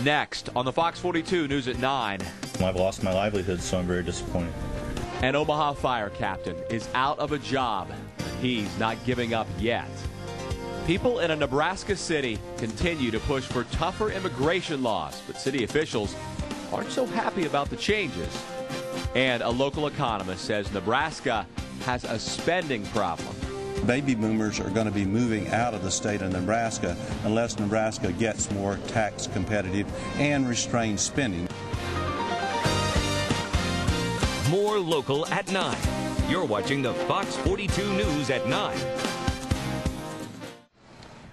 Next on the Fox 42 News at 9. I've lost my livelihood, so I'm very disappointed. An Omaha fire captain is out of a job. He's not giving up yet. People in a Nebraska city continue to push for tougher immigration laws, but city officials aren't so happy about the changes. And a local economist says Nebraska has a spending problem. Baby boomers are going to be moving out of the state of Nebraska unless Nebraska gets more tax competitive and restrains spending. More local at 9. You're watching the Fox 42 News at 9.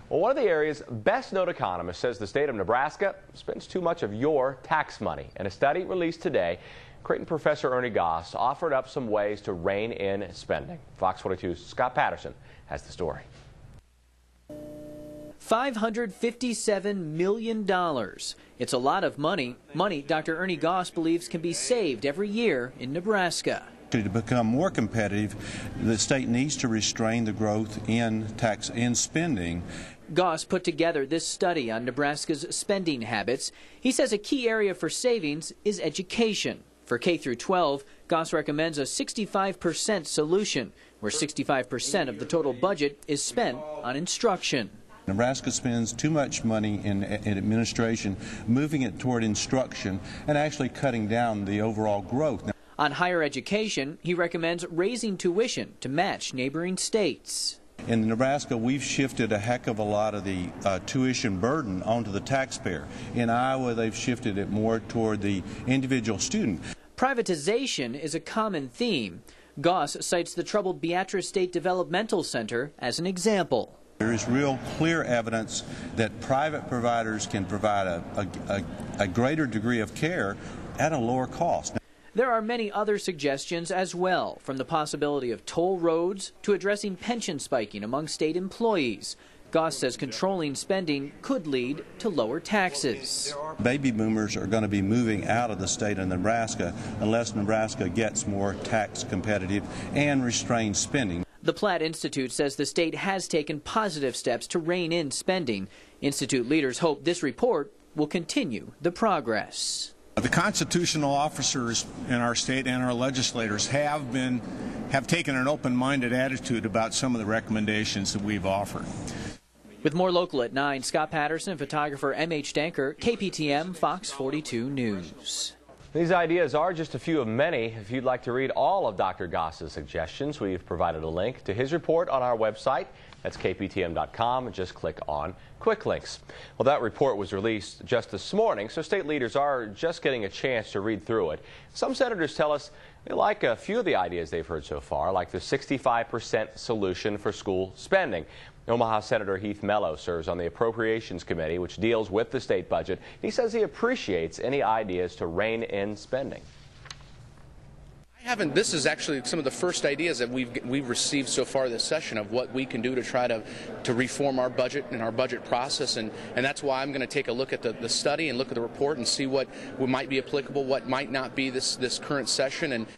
Well, one of the area's best-known economists says the state of Nebraska spends too much of your tax money. In a study released today, Creighton professor Ernie Goss offered up some ways to rein in spending. Fox 42's Scott Patterson has the story. $557 million. It's a lot of money. Money Dr. Ernie Goss believes can be saved every year in Nebraska. To become more competitive, the state needs to restrain the growth in spending. Goss put together this study on Nebraska's spending habits. He says a key area for savings is education. For K through 12, Goss recommends a 65% solution, where 65% of the total budget is spent on instruction. Nebraska spends too much money in administration, moving it toward instruction and actually cutting down the overall growth. On higher education, he recommends raising tuition to match neighboring states. In Nebraska, we've shifted a heck of a lot of the tuition burden onto the taxpayer. In Iowa, they've shifted it more toward the individual student. Privatization is a common theme. Goss cites the troubled Beatrice State Developmental Center as an example. There is real clear evidence that private providers can provide a greater degree of care at a lower cost. There are many other suggestions as well, from the possibility of toll roads to addressing pension spiking among state employees. Goss says controlling spending could lead to lower taxes. Baby boomers are going to be moving out of the state of Nebraska unless Nebraska gets more tax competitive and restrains spending. The Platte Insitute says the state has taken positive steps to rein in spending. Institute leaders hope this report will continue the progress. The constitutional officers in our state and our legislators have taken an open-minded attitude about some of the recommendations that we've offered. With more local at 9, Scott Patterson, photographer M.H. Danker, KPTM, Fox 42 News. These ideas are just a few of many. If you'd like to read all of Dr. Goss's suggestions, we've provided a link to his report on our website. That's kptm.com, and just click on Quick Links. Well, that report was released just this morning, so state leaders are just getting a chance to read through it. Some senators tell us they like a few of the ideas they've heard so far, like the 65% solution for school spending. Omaha Senator Heath Mello serves on the Appropriations Committee, which deals with the state budget. He says he appreciates any ideas to rein in spending. This is actually some of the first ideas that we've received so far this session of what we can do to try to reform our budget and our budget process, and that's why I'm going to take a look at the study and look at the report and see what might be applicable, what might not be this current session. And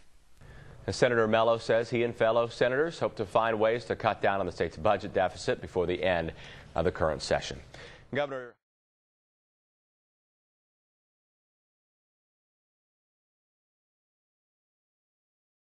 Senator Mello says he and fellow senators hope to find ways to cut down on the state's budget deficit before the end of the current session. Governor